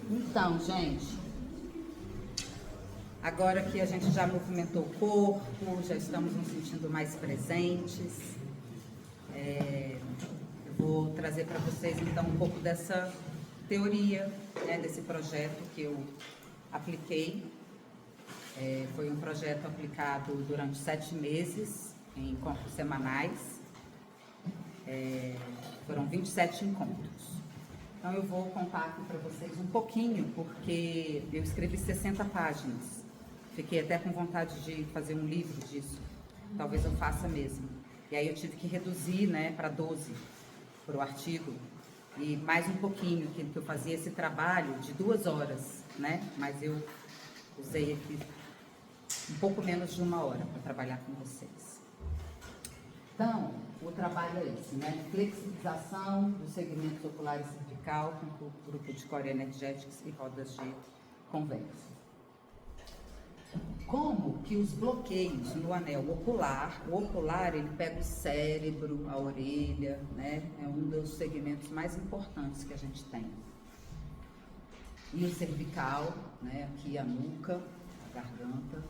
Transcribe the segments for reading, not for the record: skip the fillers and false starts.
Então, gente, agora que a gente já movimentou o corpo, já estamos nos sentindo mais presentes, eu vou trazer para vocês então um pouco dessa teoria, né, desse projeto que eu apliquei. Foi um projeto aplicado durante 7 meses, em encontros semanais. Foram 27 encontros. Então eu vou contar aqui para vocês um pouquinho, porque eu escrevi 60 páginas. Fiquei até com vontade de fazer um livro disso. Talvez eu faça mesmo. E aí eu tive que reduzir, né, para 12 para o artigo. E mais um pouquinho, que eu fazia esse trabalho de 2 horas, né? Mas eu usei aqui um pouco menos de 1 hora para trabalhar com vocês. Então, o trabalho é esse, né? Flexibilização dos segmentos ocular e cervical com o grupo de Core Energetics e rodas de conversa. Como que os bloqueios no anel ocular, o ocular ele pega o cérebro, a orelha, né? É um dos segmentos mais importantes que a gente tem. E o cervical, né? Aqui a nuca, a garganta.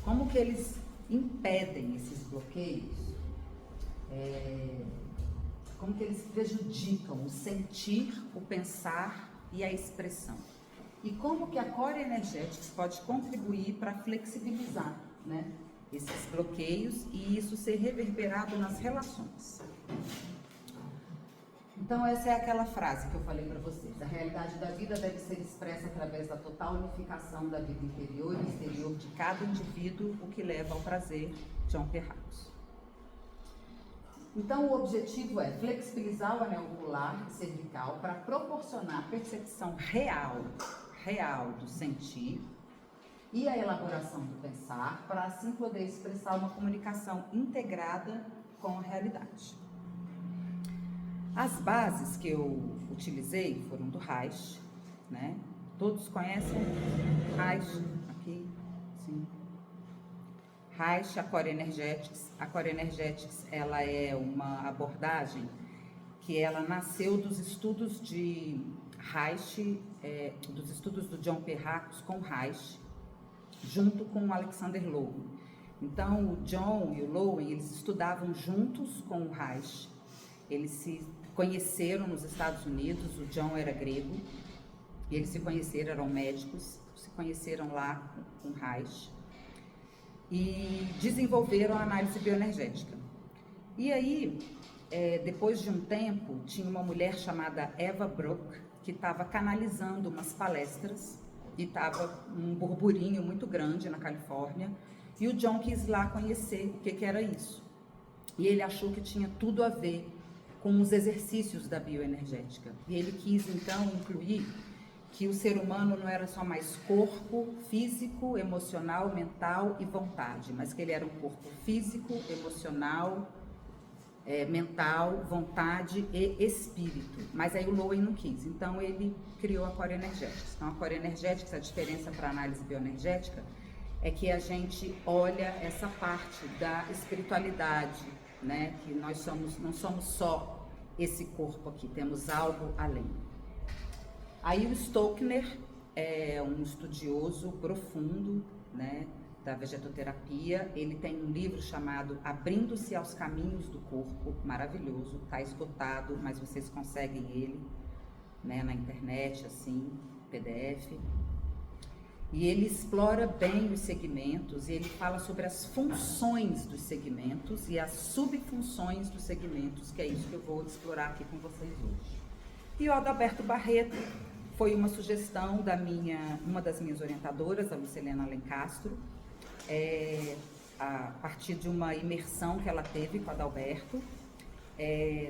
Como que eles impedem esses bloqueios? Como que eles prejudicam o sentir, o pensar e a expressão. E como que a Core Energetics pode contribuir para flexibilizar, né, esses bloqueios e isso ser reverberado nas relações. Então essa é aquela frase que eu falei para vocês. A realidade da vida deve ser expressa através da total unificação da vida interior e exterior de cada indivíduo, o que leva ao prazer. John Perracos. Então, o objetivo é flexibilizar o anel ocular e cervical para proporcionar a percepção real do sentir e a elaboração do pensar, para assim poder expressar uma comunicação integrada com a realidade. As bases que eu utilizei foram do Reich, né? Todos conhecem Reich? Aqui, sim. Reich, a Core Energetics. A Core Energetics, ela é uma abordagem que ela nasceu dos estudos de Reich, dos estudos do John Perracos com Reich, junto com o Alexander Lowen. Então, o John e o Lowen, eles estudavam juntos com o Reich. Eles se conheceram nos Estados Unidos, o John era grego, e eles se conheceram, eram médicos, se conheceram lá com o Reich. E desenvolveram a análise bioenergética. E aí, depois de um tempo, tinha uma mulher chamada Eva Brook, que estava canalizando umas palestras, e estava um burburinho muito grande na Califórnia, e o John quis lá conhecer o que era isso. E ele achou que tinha tudo a ver com os exercícios da bioenergética. E ele quis, então, incluir que o ser humano não era só mais corpo, físico, emocional, mental e vontade, mas que ele era um corpo físico, emocional, mental, vontade e espírito. Mas aí o Lowen não quis, então ele criou a Core Energetics. Então a Core Energetics, a diferença para a análise bioenergética é que a gente olha essa parte da espiritualidade, né? Que nós não somos só esse corpo aqui, temos algo além. Aí o Stockner é um estudioso profundo, né, da vegetoterapia. Ele tem um livro chamado Abrindo-se aos Caminhos do Corpo, maravilhoso, está esgotado, mas vocês conseguem ele, né, na internet, assim, PDF. E ele explora bem os segmentos e ele fala sobre as funções dos segmentos e as subfunções dos segmentos, que é isso que eu vou explorar aqui com vocês hoje. E o Adalberto Barreto foi uma sugestão da uma das minhas orientadoras, a Lucilena Alencastro, a partir de uma imersão que ela teve com o Adalberto,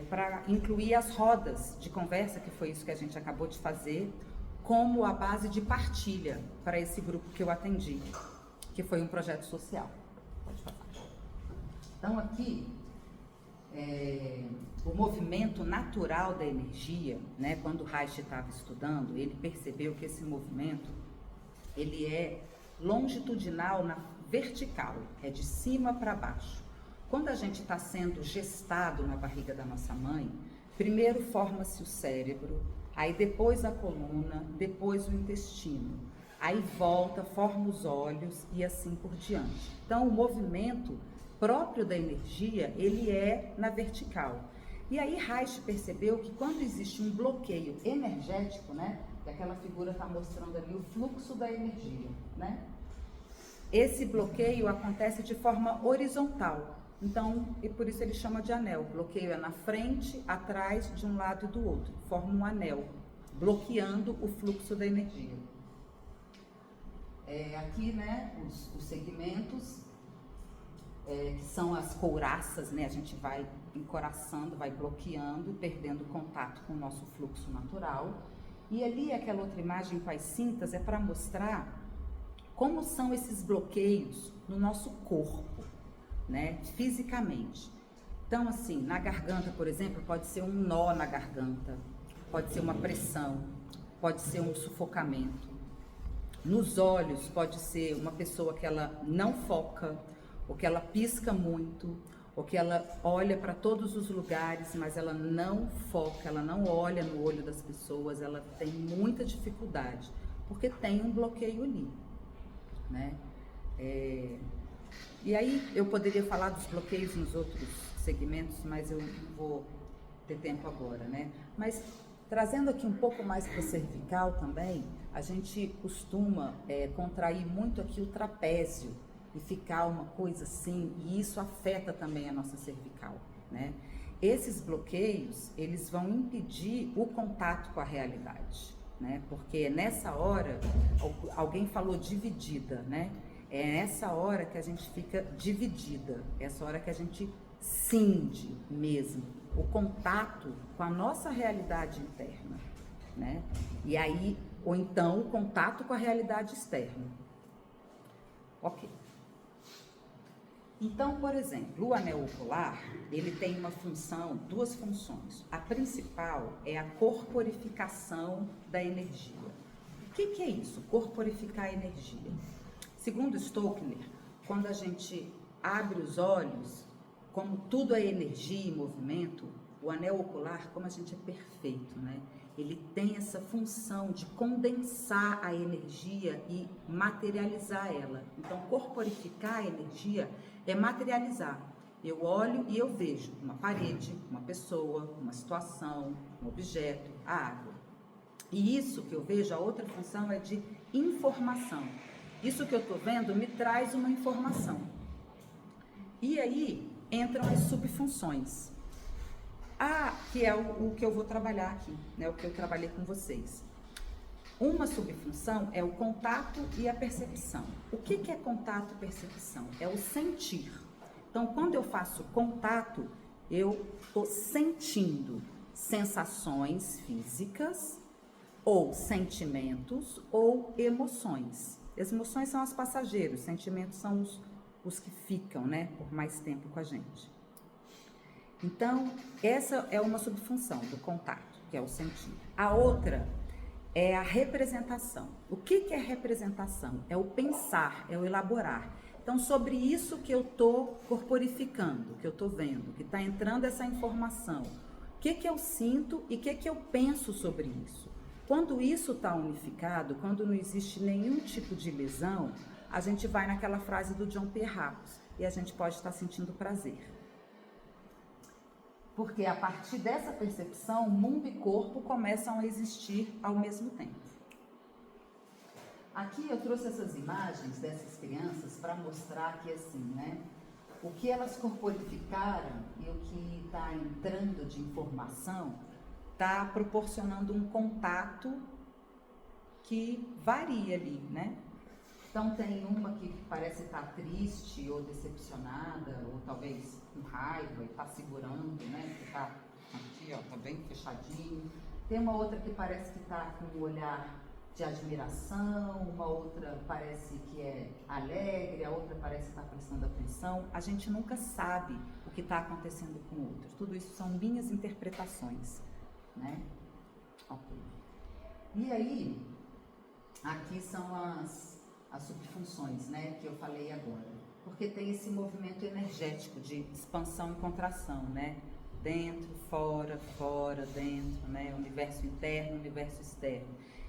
para incluir as rodas de conversa, que foi isso que a gente acabou de fazer, como a base de partilha para esse grupo que eu atendi, que foi um projeto social. Pode passar. Então aqui, o movimento natural da energia, né, quando o Reich estava estudando, ele percebeu que esse movimento, ele é longitudinal na vertical, é de cima para baixo. Quando a gente está sendo gestado na barriga da nossa mãe, primeiro forma-se o cérebro, Aí depois a coluna, depois o intestino. Aí volta, forma os olhos e assim por diante. Então o movimento próprio da energia, ele é na vertical. E aí Reich percebeu que quando existe um bloqueio energético, né, que aquela figura está mostrando ali o fluxo da energia, né? Esse bloqueio acontece de forma horizontal. Então, e por isso ele chama de anel. O bloqueio é na frente, atrás, de um lado e do outro. Forma um anel, bloqueando o fluxo da energia. Aqui, né, os segmentos, que são as couraças, né? A gente vai encoraçando, vai bloqueando, perdendo contato com o nosso fluxo natural. E ali, aquela outra imagem com as cintas, é para mostrar como são esses bloqueios no nosso corpo, né, fisicamente. Então, assim, na garganta, por exemplo, pode ser um nó na garganta, pode ser uma pressão, pode ser um sufocamento. Nos olhos, pode ser uma pessoa que ela não foca, ou que ela pisca muito, ou que ela olha para todos os lugares, mas ela não foca, ela não olha no olho das pessoas, ela tem muita dificuldade, porque tem um bloqueio ali. Né? E aí eu poderia falar dos bloqueios nos outros segmentos, mas eu não vou ter tempo agora, né? Mas trazendo aqui um pouco mais para o cervical também, a gente costuma contrair muito aqui o trapézio e ficar uma coisa assim, e isso afeta também a nossa cervical, né? Esses bloqueios, eles vão impedir o contato com a realidade, né? Porque nessa hora, alguém falou dividida, né? É nessa hora que a gente fica dividida, essa hora que a gente cinde mesmo o contato com a nossa realidade interna, né? E aí, ou então o contato com a realidade externa. Ok. Então, por exemplo, o anel ocular, ele tem uma função, duas funções. A principal é a corporificação da energia. O que é isso? Corporificar a energia. Segundo Stockler, quando a gente abre os olhos, como tudo é energia e movimento, o anel ocular, como a gente é perfeito, né? Ele tem essa função de condensar a energia e materializar ela. Então, corporificar a energia é materializar. Eu olho e eu vejo uma parede, uma pessoa, uma situação, um objeto, a água. E isso que eu vejo, a outra função é de informação. Isso que eu estou vendo me traz uma informação. E aí entram as subfunções. Que é o que eu vou trabalhar aqui, né? O que eu trabalhei com vocês. Uma subfunção é o contato e a percepção. O que é contato e percepção? É o sentir. Então, quando eu faço contato, eu estou sentindo sensações físicas, ou sentimentos, ou emoções. As emoções são as passageiras, os sentimentos são os que ficam, né, por mais tempo com a gente. Então, essa é uma subfunção do contato, que é o sentir. A outra é a representação. O que é representação? É o pensar, é o elaborar. Então, sobre isso que eu estou corporificando, que eu estou vendo, que está entrando essa informação, o que eu sinto e o que eu penso sobre isso. Quando isso está unificado, quando não existe nenhum tipo de lesão, a gente vai naquela frase do John Perrapos e a gente pode estar sentindo prazer. Porque a partir dessa percepção, mundo e corpo começam a existir ao mesmo tempo. Aqui eu trouxe essas imagens dessas crianças para mostrar que, assim, né, o que elas corporificaram e o que está entrando de informação está proporcionando um contato que varia ali, né? Então tem uma que parece estar triste ou decepcionada, ou talvez com raiva e está segurando, né? Que está aqui, ó, tá bem fechadinho. Tem uma outra que parece que está com um olhar de admiração, uma outra parece que é alegre, a outra parece que está prestando atenção. A gente nunca sabe o que está acontecendo com o outro. Tudo isso são minhas interpretações, né? Ok. E aí, aqui são as subfunções, né, que eu falei agora. Porque tem esse movimento energético de expansão e contração, né? Dentro, fora, fora, dentro, né? Universo interno, universo externo.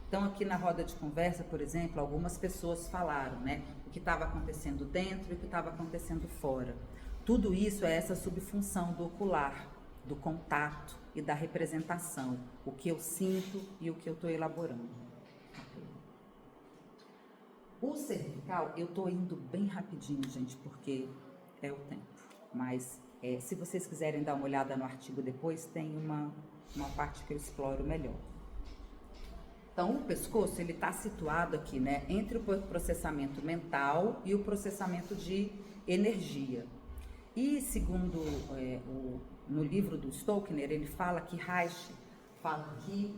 Então, aqui na roda de conversa, por exemplo, algumas pessoas falaram, né? O que estava acontecendo dentro e o que estava acontecendo fora. Tudo isso é essa subfunção do ocular, do contato e da representação. O que eu sinto e o que eu estou elaborando. O cervical, eu estou indo bem rapidinho, gente, porque é o tempo. Mas, se vocês quiserem dar uma olhada no artigo depois, tem uma parte que eu exploro melhor. Então, o pescoço, ele está situado aqui, né, entre o processamento mental e o processamento de energia. E, segundo no livro do Stockner, ele fala que Reich fala que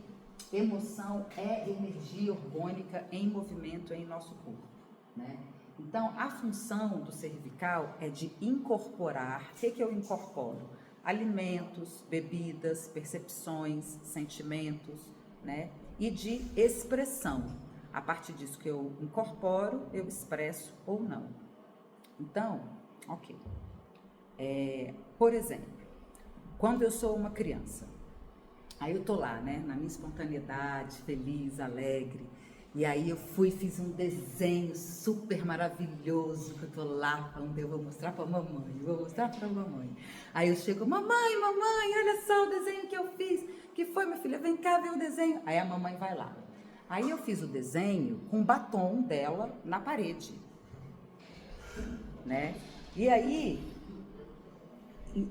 emoção é energia orgânica em movimento em nosso corpo, né? Então, a função do cervical é de incorporar. O que eu incorporo? Alimentos, bebidas, percepções, sentimentos, né? E de expressão. A partir disso que eu incorporo, eu expresso ou não. Então, ok. Por exemplo, quando eu sou uma criança, aí eu tô lá, né, na minha espontaneidade, feliz, alegre, e aí eu fiz um desenho super maravilhoso, que eu tô lá falando, eu vou mostrar pra mamãe, Aí eu chego, mamãe, olha só o desenho que eu fiz, que foi, minha filha, vem cá ver o desenho. Aí a mamãe vai lá. Aí eu fiz o desenho com o batom dela na parede, né, e aí,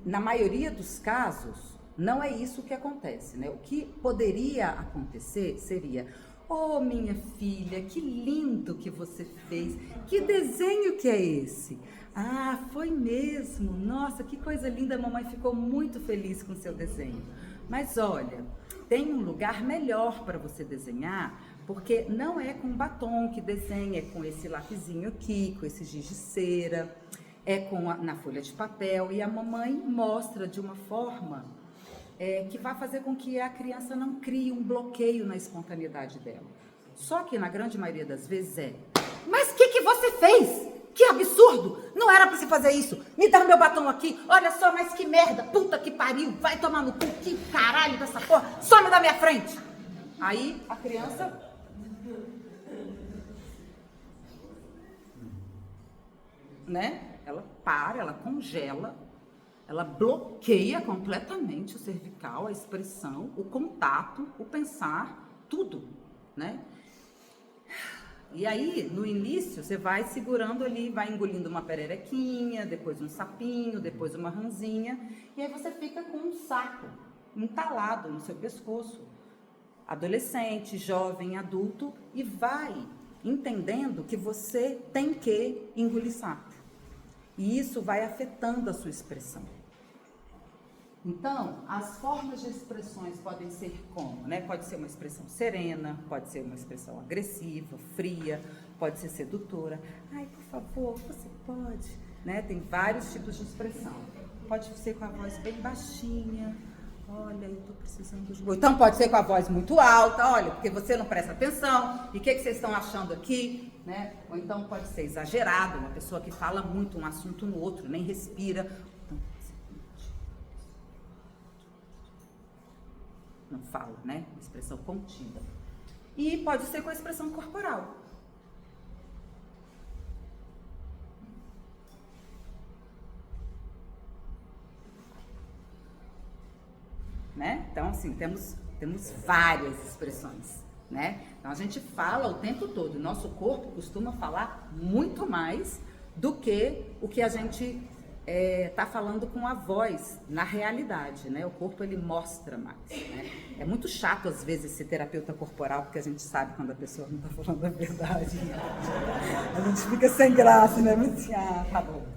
na maioria dos casos, não é isso que acontece, né? O que poderia acontecer seria: oh, minha filha, que lindo que você fez, que desenho que é esse? Ah, foi mesmo, nossa, que coisa linda, a mamãe ficou muito feliz com o seu desenho. Mas olha, tem um lugar melhor para você desenhar, porque não é com batom que desenha, é com esse lapisinho aqui, com esse giz de cera, na folha de papel, e a mamãe mostra de uma forma que vai fazer com que a criança não crie um bloqueio na espontaneidade dela. Só que na grande maioria das vezes mas o que você fez? Que absurdo! Não era pra você fazer isso! Me dá meu batom aqui! Olha só, mas que merda! Puta que pariu! Vai tomar no cu! Que caralho dessa porra! Some da minha frente! Aí a criança... né? Ela para, ela congela, ela bloqueia completamente o cervical, a expressão, o contato, o pensar, tudo, né? E aí, no início, você vai segurando ali, vai engolindo uma pererequinha, depois um sapinho, depois uma ranzinha, e aí você fica com um saco entalado no seu pescoço. Adolescente, jovem, adulto, e vai entendendo que você tem que engolir sapo. E isso vai afetando a sua expressão. Então, as formas de expressões podem ser como, né? Pode ser uma expressão serena, pode ser uma expressão agressiva, fria, pode ser sedutora. Ai, por favor, você pode, né? Tem vários tipos de expressão. Pode ser com a voz bem baixinha. Olha, eu tô precisando de... Então pode ser com a voz muito alta, olha, porque você não presta atenção, e o que vocês estão achando aqui, né? Ou então pode ser exagerado, uma pessoa que fala muito um assunto no outro, nem respira. Então, não fala, né? Expressão contida. E pode ser com a expressão corporal. Né? Então, assim, temos várias expressões, né? Então, a gente fala o tempo todo. Nosso corpo costuma falar muito mais do que o que a gente tá falando com a voz, na realidade, né? O corpo, ele mostra mais, né? É muito chato, às vezes, ser terapeuta corporal, porque a gente sabe quando a pessoa não tá falando a verdade. Né? A gente fica sem graça, né? Mas, tá bom.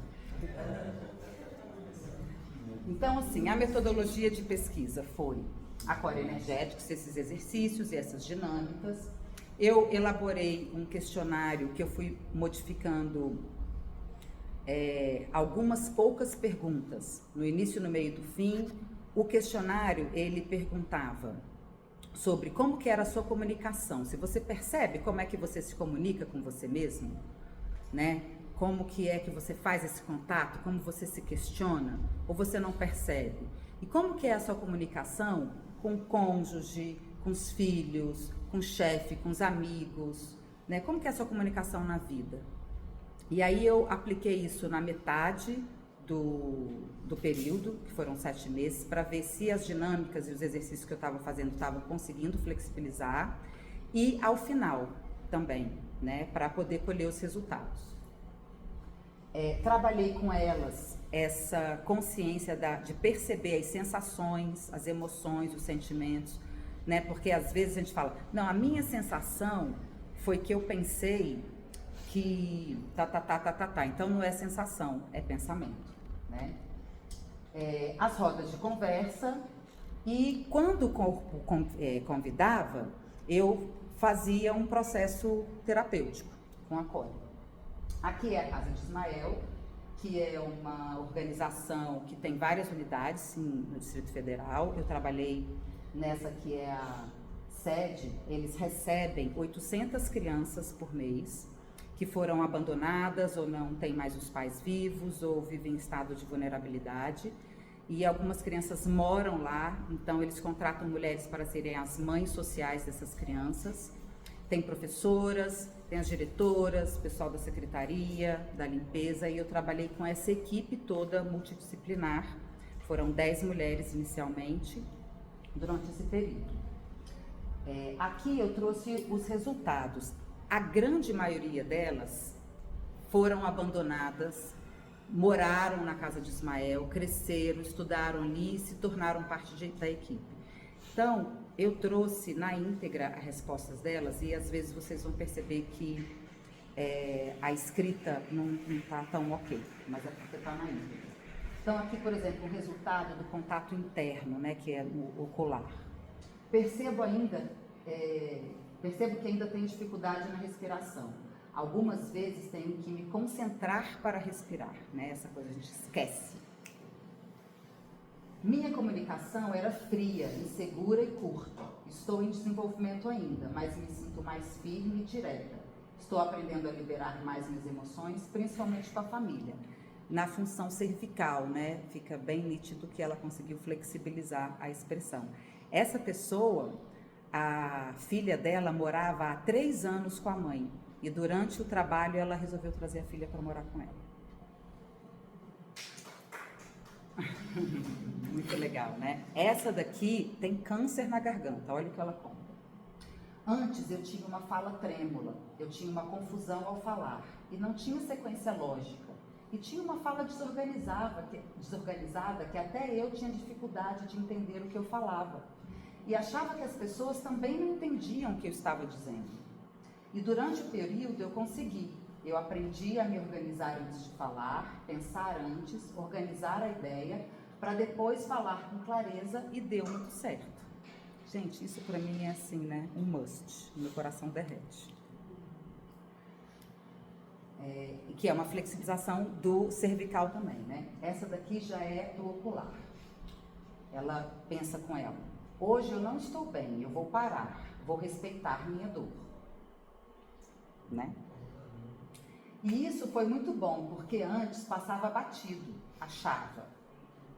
Então, assim, a metodologia de pesquisa foi a Core Energéticos, esses exercícios e essas dinâmicas. Eu elaborei um questionário que eu fui modificando algumas poucas perguntas, no início, no meio e no fim. O questionário, ele perguntava sobre como que era a sua comunicação. Se você percebe como é que você se comunica com você mesmo, né? Como que é que você faz esse contato? Como você se questiona? Ou você não percebe? E como que é a sua comunicação com o cônjuge, com os filhos, com o chefe, com os amigos, né? Como que é a sua comunicação na vida? E aí eu apliquei isso na metade do período, que foram 7 meses, para ver se as dinâmicas e os exercícios que eu estava fazendo estavam conseguindo flexibilizar, e ao final também, né, para poder colher os resultados. Trabalhei com elas essa consciência de perceber as sensações, as emoções, os sentimentos, né, porque às vezes a gente fala, não, a minha sensação foi que eu pensei que então não é sensação, é pensamento, né? As rodas de conversa, e quando o corpo convidava, eu fazia um processo terapêutico com a Cole. Aqui é a Casa de Ismael, que é uma organização que tem várias unidades, sim, no Distrito Federal. Eu trabalhei nessa que é a sede. Eles recebem 800 crianças por mês, que foram abandonadas ou não têm mais os pais vivos ou vivem em estado de vulnerabilidade. E algumas crianças moram lá, então eles contratam mulheres para serem as mães sociais dessas crianças. Tem professoras, tem as diretoras, pessoal da secretaria, da limpeza, e eu trabalhei com essa equipe toda multidisciplinar. Foram 10 mulheres inicialmente, durante esse período. Aqui eu trouxe os resultados. A grande maioria delas foram abandonadas, moraram na Casa de Ismael, cresceram, estudaram ali e se tornaram parte da equipe. Então, eu trouxe na íntegra as respostas delas, e às vezes vocês vão perceber que a escrita não está tão ok, mas é porque está na íntegra. Então, aqui, por exemplo, o resultado do contato interno, né, que é o ocular. Percebo que ainda tenho dificuldade na respiração. Algumas vezes tenho que me concentrar para respirar, né? Essa coisa a gente esquece. Minha comunicação era fria, insegura e curta. Estou em desenvolvimento ainda, mas me sinto mais firme e direta. Estou aprendendo a liberar mais minhas emoções, principalmente com a família. Na função cervical, né? Fica bem nítido que ela conseguiu flexibilizar a expressão. Essa pessoa, a filha dela morava há 3 anos com a mãe, e durante o trabalho ela resolveu trazer a filha para morar com ela. Muito legal, né? Essa daqui tem câncer na garganta, olha o que ela conta. Antes eu tinha uma fala trêmula, eu tinha uma confusão ao falar, e não tinha sequência lógica. E tinha uma fala desorganizada, que até eu tinha dificuldade de entender o que eu falava. E achava que as pessoas também não entendiam o que eu estava dizendo. E durante o período eu consegui. Eu aprendi a me organizar antes de falar, pensar antes, organizar a ideia, para depois falar com clareza, e deu muito certo. Gente, isso para mim é assim, né? Um must. Meu coração derrete. Que é uma flexibilização do cervical também, né? Essa daqui já é do ocular. Ela pensa com ela: hoje eu não estou bem, eu vou parar, vou respeitar minha dor, né? E isso foi muito bom, porque antes passava batido, achava,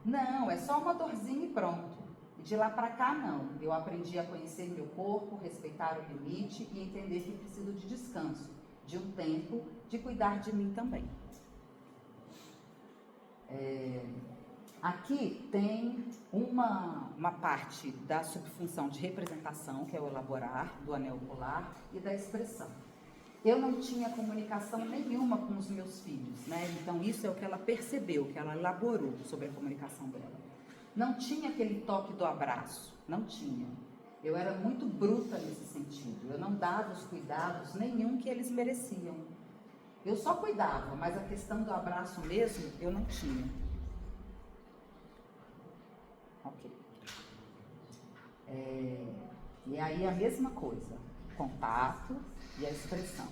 não, é só uma dorzinha e pronto. E de lá para cá não, eu aprendi a conhecer meu corpo, respeitar o limite e entender que preciso de descanso, de um tempo, de cuidar de mim também. Aqui tem uma parte da subfunção de representação, que é o elaborar, do anel ocular, e da expressão. Eu não tinha comunicação nenhuma com os meus filhos, né? Então isso é o que ela percebeu, que ela elaborou sobre a comunicação dela. Não tinha aquele toque do abraço, não tinha. Eu era muito bruta nesse sentido, eu não dava os cuidados nenhum que eles mereciam. Eu só cuidava, mas a questão do abraço mesmo, eu não tinha. Ok. E aí a mesma coisa, contato e a expressão.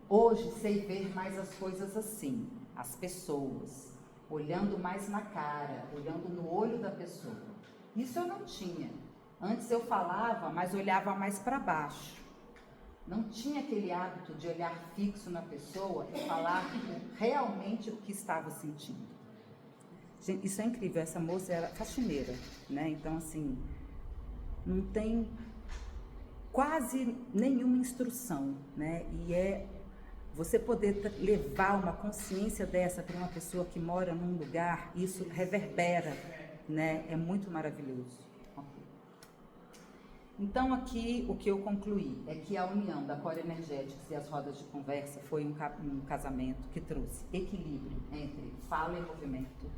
Hoje sei ver mais as coisas assim, as pessoas, olhando mais na cara, olhando no olho da pessoa. Isso eu não tinha. Antes eu falava, mas olhava mais para baixo. Não tinha aquele hábito de olhar fixo na pessoa e falar realmente o que estava sentindo. Gente, isso é incrível, essa moça era faxineira, né? Então, assim, não tem quase nenhuma instrução, né? E você poder levar uma consciência dessa para uma pessoa que mora num lugar, isso reverbera, né? É muito maravilhoso. Então, aqui, o que eu concluí é que a união da Core Energetics e as rodas de conversa foi um casamento que trouxe equilíbrio entre fala e movimento,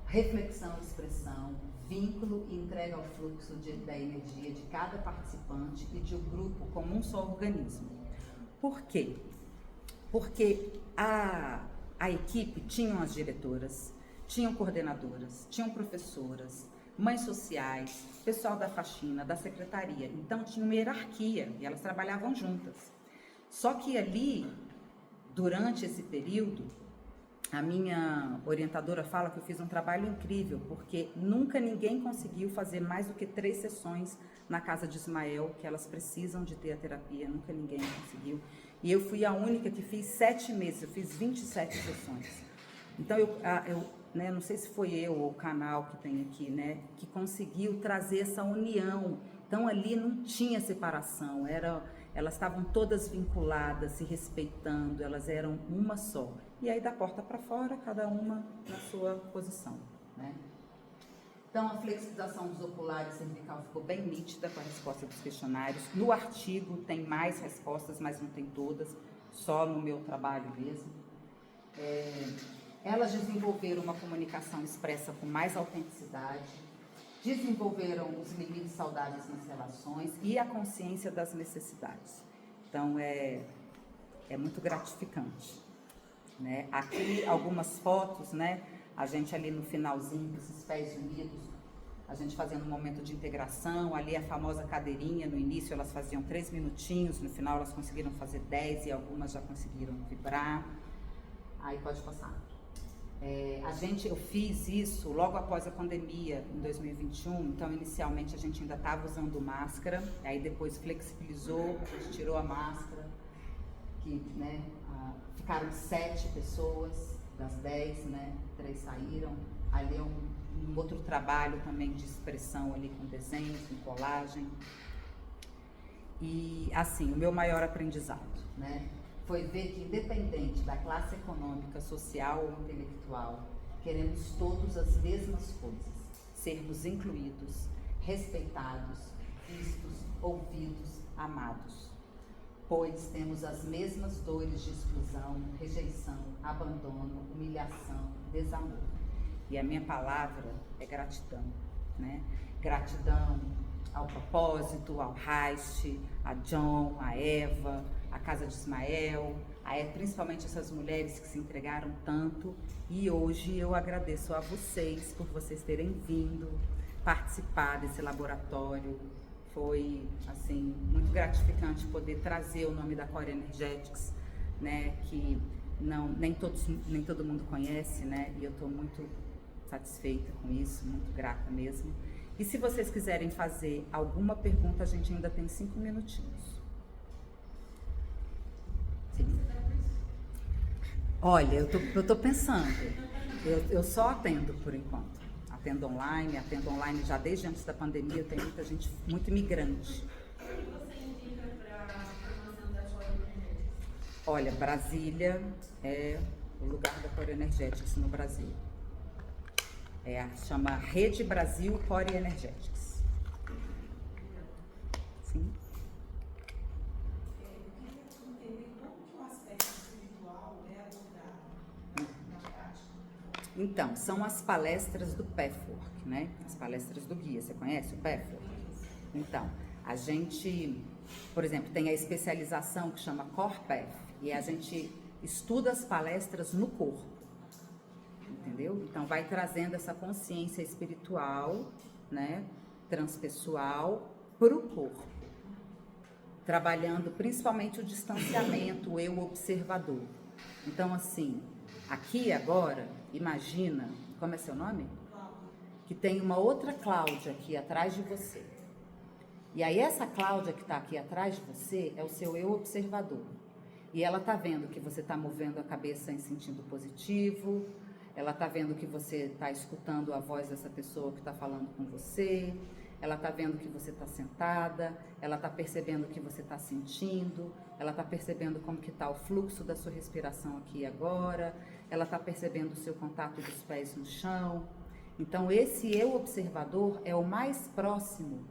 reflexão e expressão, vínculo e entrega ao fluxo da energia de cada participante e de um grupo como um só organismo. Por quê? Porque a equipe tinham as diretoras, tinham coordenadoras, tinham professoras, mães sociais, pessoal da faxina, da secretaria. Então tinha uma hierarquia e elas trabalhavam juntas. Só que ali, durante esse período, a minha orientadora fala que eu fiz um trabalho incrível, porque nunca ninguém conseguiu fazer mais do que 3 sessões na casa de Ismael, que elas precisam de ter a terapia, nunca ninguém conseguiu. E eu fui a única que fiz 7 meses, eu fiz 27 sessões. Então, né, não sei se foi eu ou o canal que tem aqui, né, que conseguiu trazer essa união. Então, ali não tinha separação, elas estavam todas vinculadas, se respeitando, elas eram uma só. E aí, da porta para fora, cada uma na sua posição, né? Então, a flexibilização dos oculares cervical ficou bem nítida com a resposta dos questionários. No artigo tem mais respostas, mas não tem todas, só no meu trabalho mesmo. Elas desenvolveram uma comunicação expressa com mais autenticidade, desenvolveram os limites saudáveis nas relações e a consciência das necessidades. Então, é muito gratificante, né? Aqui, algumas fotos, né? A gente ali no finalzinho, esses pés unidos, a gente fazendo um momento de integração, ali a famosa cadeirinha, no início elas faziam 3 minutinhos, no final elas conseguiram fazer 10 e algumas já conseguiram vibrar. Aí pode passar. Eu fiz isso logo após a pandemia, em 2021, então inicialmente a gente ainda estava usando máscara, aí depois flexibilizou, a gente tirou a máscara, que, né, ficaram 7 pessoas das 10, né, 3 saíram, ali é um outro trabalho também de expressão ali com desenho, com colagem. E assim, o meu maior aprendizado, né, foi ver que, independente da classe econômica, social ou intelectual, queremos todos as mesmas coisas: sermos incluídos, respeitados, vistos, ouvidos, amados. Pois temos as mesmas dores de exclusão, rejeição, abandono, humilhação, desamor. E a minha palavra é gratidão, né? Gratidão ao propósito, ao Reich, a John, a Eva, a casa de Ismael, principalmente essas mulheres que se entregaram tanto. E hoje eu agradeço a vocês por vocês terem vindo participar desse laboratório. Foi, assim, muito gratificante poder trazer o nome da Core Energetics, né, que nem todo mundo conhece, né, e eu estou muito satisfeita com isso, muito grata mesmo. E se vocês quiserem fazer alguma pergunta, a gente ainda tem 5 minutinhos. Sim. Olha, eu tô pensando, eu só atendo por enquanto. Atendo online já desde antes da pandemia, tem muita gente, muito imigrante. O que você indica para a formação da Core Energetics? Olha, Brasília é o lugar da Core Energetics no Brasil. Chama Rede Brasil Core Energetics. Sim. Eu queria entender como que o aspecto espiritual é abordado na prática. Então, são as palestras do Pathwork, né? As palestras do guia. Você conhece o Pathwork? Então, a gente, por exemplo, tem a especialização que chama Core Path, e a gente estuda as palestras no corpo. Entendeu? Então, vai trazendo essa consciência espiritual, né, transpessoal, para o corpo. Trabalhando principalmente o distanciamento, o eu observador. Então, assim, aqui agora, imagina, como é seu nome? Cláudia. Que tem uma outra Cláudia aqui atrás de você. E aí, essa Cláudia que está aqui atrás de você é o seu eu observador. E ela está vendo que você está movendo a cabeça em sentido positivo, ela está vendo que você está escutando a voz dessa pessoa que está falando com você, ela está vendo que você está sentada, ela está percebendo o que você está sentindo, ela está percebendo como que está o fluxo da sua respiração aqui e agora, ela está percebendo o seu contato dos pés no chão. Então, esse eu observador é o mais próximo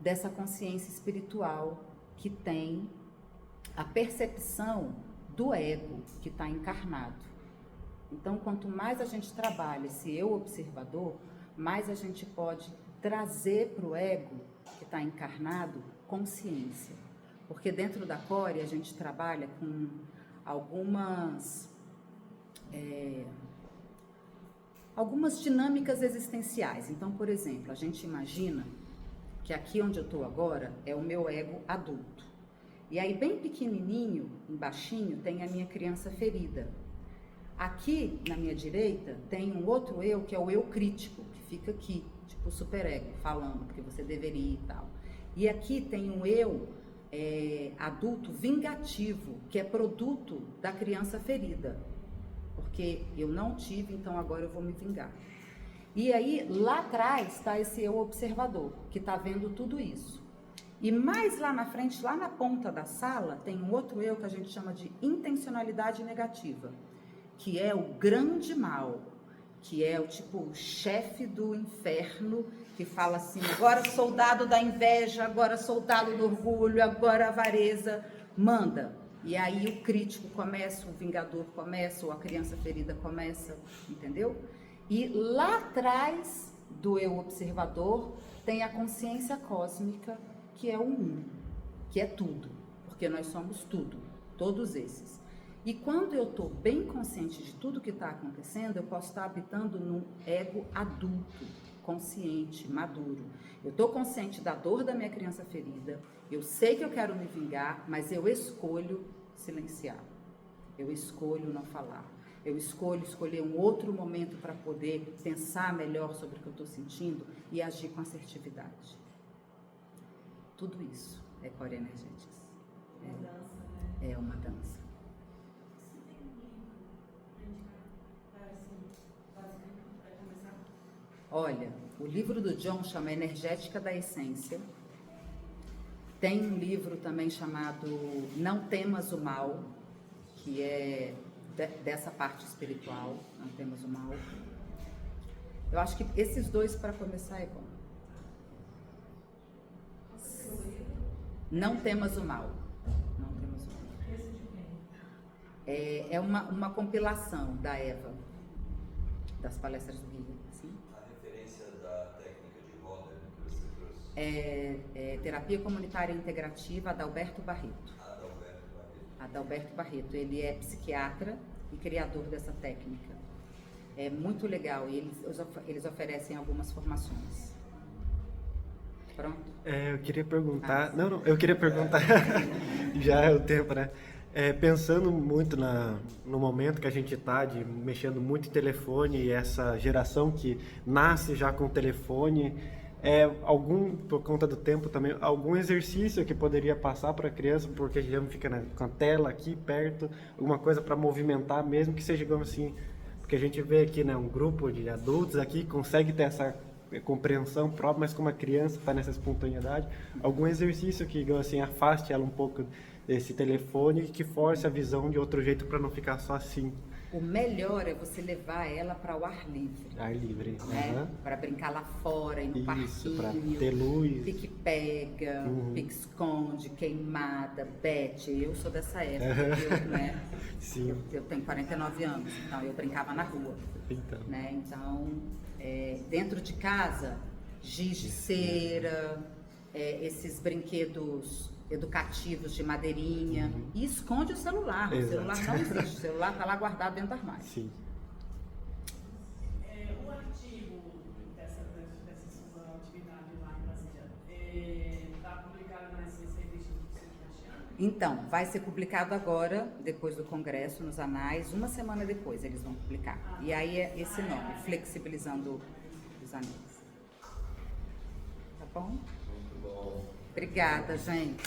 dessa consciência espiritual que tem a percepção do ego que está encarnado. Então, quanto mais a gente trabalha esse eu observador, mais a gente pode trazer para o ego que está encarnado consciência. Porque dentro da Core a gente trabalha com algumas dinâmicas existenciais. Então, por exemplo, a gente imagina que aqui onde eu estou agora é o meu ego adulto. E aí, bem pequenininho, embaixinho, tem a minha criança ferida. Aqui, na minha direita, tem um outro eu, que é o eu crítico, que fica aqui, tipo o superego, falando porque você deveria e tal. E aqui tem um eu adulto vingativo, que é produto da criança ferida. Porque eu não tive, então agora eu vou me vingar. E aí, lá atrás, está esse eu observador, que está vendo tudo isso. E mais lá na frente, lá na ponta da sala, tem um outro eu que a gente chama de intencionalidade negativa, que é o grande mal, que é o tipo chefe do inferno, que fala assim, agora soldado da inveja, agora soldado do orgulho, agora a avareza, manda. E aí o crítico começa, o vingador começa, ou a criança ferida começa, entendeu? E lá atrás do eu observador tem a consciência cósmica, que é o um, que é tudo, porque nós somos tudo, todos esses. E quando eu estou bem consciente de tudo que está acontecendo, eu posso estar habitando num ego adulto, consciente, maduro. Eu estou consciente da dor da minha criança ferida, eu sei que eu quero me vingar, mas eu escolho silenciar, eu escolho não falar, eu escolho escolher um outro momento para poder pensar melhor sobre o que eu estou sentindo e agir com assertividade. Tudo isso é Core Energetics. Uma dança, né? É uma dança. Olha, o livro do John chama Energética da Essência. Tem um livro também chamado Não Temas o Mal, que é dessa parte espiritual, Não Temas o Mal. Eu acho que esses dois, para começar, é bom. Não Temas o Mal. Não Temas o Mal. É uma compilação da Eva, das palestras do Rio. Terapia Comunitária Integrativa, Adalberto Barreto. Adalberto Barreto, ele é psiquiatra e criador dessa técnica. É muito legal e eles oferecem algumas formações. Pronto? Eu queria perguntar... eu queria perguntar... Já é o tempo, né? Pensando muito no momento que a gente está, mexendo muito em telefone e essa geração que nasce já com telefone... por conta do tempo também, algum exercício que poderia passar para a criança, porque a gente fica com a tela aqui perto, alguma coisa para movimentar, mesmo que seja, digamos assim, porque a gente vê aqui, né, um grupo de adultos aqui consegue ter essa compreensão própria, mas como a criança está nessa espontaneidade, algum exercício que, digamos assim, afaste ela um pouco desse telefone e que force a visão de outro jeito para não ficar só assim. O melhor é você levar ela para o ar livre. Ar livre. Né? Uhum. Para brincar lá fora, ir no parquinho. Para ter luz. Pique-pega, pique-esconde, queimada, bete. Eu sou dessa época, né? Sim. Eu tenho 49 anos, então eu brincava na rua. Né? Então, dentro de casa, giz de cera, esses brinquedos educativos de madeirinha, e esconde o celular. Exato. O celular não existe, o celular está lá guardado dentro do armário. Sim. O artigo dessa sua atividade lá em Brasília está publicado na Ciência e Instituto Sebastião? Então, vai ser publicado agora, depois do congresso, nos anais, uma semana depois eles vão publicar. E aí é esse nome, Flexibilizando os Anéis. Tá bom? Muito bom. Obrigada, gente.